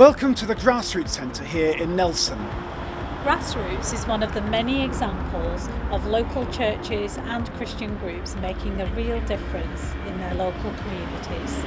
Welcome to the Grassroots Centre here in Nelson. Grassroots is one of the many examples of local churches and Christian groups making a real difference in their local communities.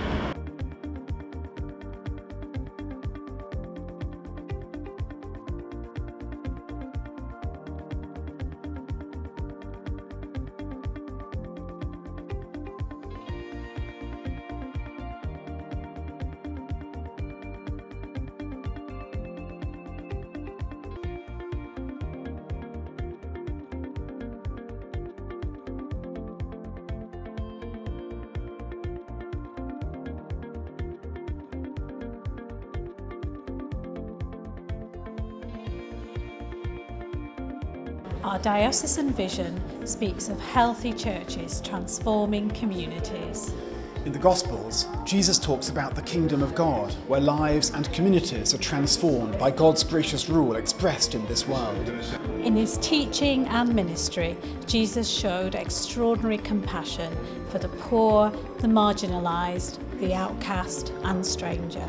Our Diocesan Vision speaks of healthy churches transforming communities. In the Gospels, Jesus talks about the kingdom of God, where lives and communities are transformed by God's gracious rule expressed in this world. In his teaching and ministry, Jesus showed extraordinary compassion for the poor, the marginalised, the outcast and stranger.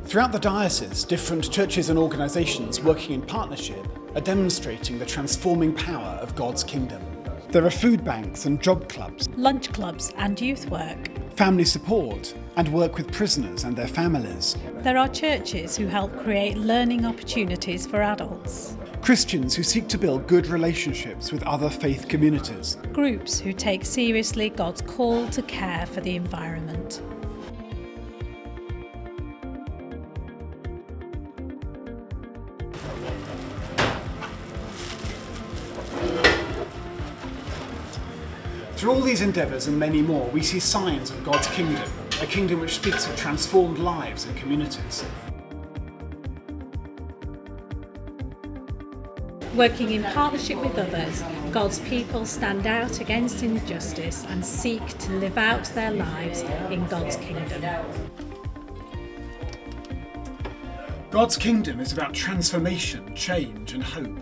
Throughout the diocese, different churches and organisations working in partnership are demonstrating the transforming power of God's kingdom. There are food banks and job clubs, Lunch clubs and youth work. family support, and work with prisoners and their families. There are churches who help create learning opportunities for adults. Christians who seek to build good relationships with other faith communities. Groups who take seriously God's call to care for the environment. Through all these endeavours and many more, we see signs of God's kingdom, a kingdom which speaks of transformed lives and communities. Working in partnership with others, God's people stand out against injustice and seek to live out their lives in God's kingdom. God's kingdom is about transformation, change and hope.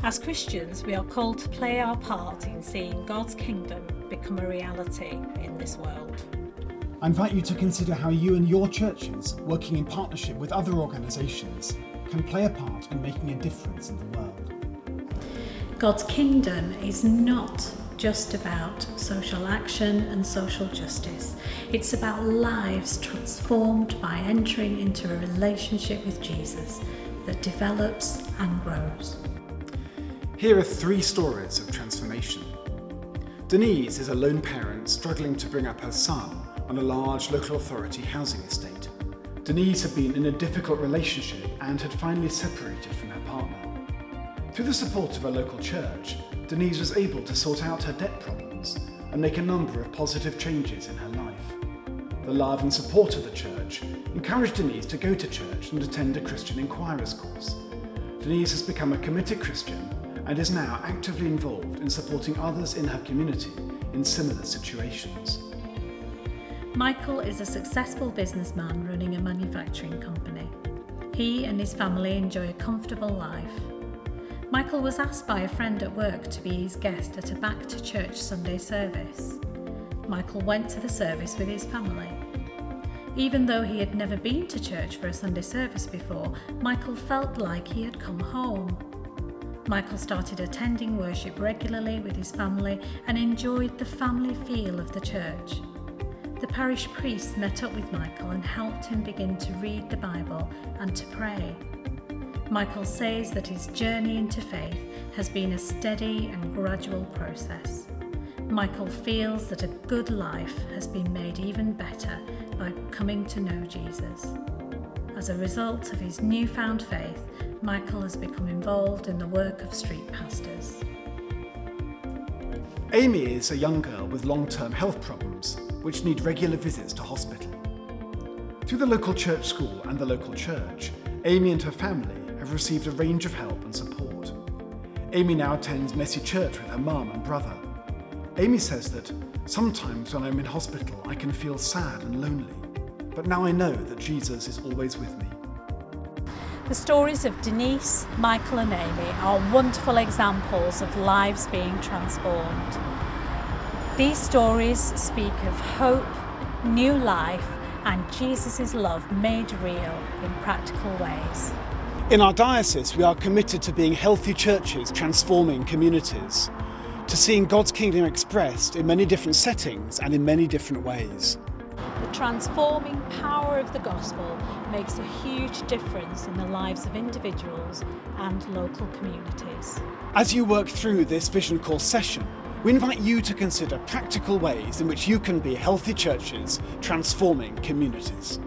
As Christians, we are called to play our part in seeing God's kingdom become a reality in this world. I invite you to consider how you and your churches, working in partnership with other organisations, can play a part in making a difference in the world. God's kingdom is not just about social action and social justice. It's about lives transformed by entering into a relationship with Jesus that develops and grows. Here are 3 stories of transformation. Denise is a lone parent struggling to bring up her son on a large local authority housing estate. Denise had been in a difficult relationship and had finally separated from her partner. Through the support of a local church, Denise was able to sort out her debt problems and make a number of positive changes in her life. The love and support of the church encouraged Denise to go to church and attend a Christian Inquirers course. Denise has become a committed Christian and is now actively involved in supporting others in her community in similar situations. Michael is a successful businessman running a manufacturing company. He and his family enjoy a comfortable life. Michael was asked by a friend at work to be his guest at a Back to Church Sunday service. Michael went to the service with his family. Even though he had never been to church for a Sunday service before, Michael felt like he had come home. Michael started attending worship regularly with his family and enjoyed the family feel of the church. The parish priest met up with Michael and helped him begin to read the Bible and to pray. Michael says that his journey into faith has been a steady and gradual process. Michael feels that a good life has been made even better by coming to know Jesus. As a result of his newfound faith, Michael has become involved in the work of street pastors. Amy is a young girl with long-term health problems which need regular visits to hospital. Through the local church school and the local church, Amy and her family have received a range of help and support. Amy now attends Messy Church with her mum and brother. Amy says that sometimes when I'm in hospital I can feel sad and lonely, but now I know that Jesus is always with me. The stories of Denise, Michael and Amy are wonderful examples of lives being transformed. These stories speak of hope, new life, and Jesus' love made real in practical ways. In our diocese, we are committed to being healthy churches transforming communities, to seeing God's kingdom expressed in many different settings and in many different ways. The transforming power of the gospel makes a huge difference in the lives of individuals and local communities. As you work through this Vision Course session, we invite you to consider practical ways in which you can be healthy churches transforming communities.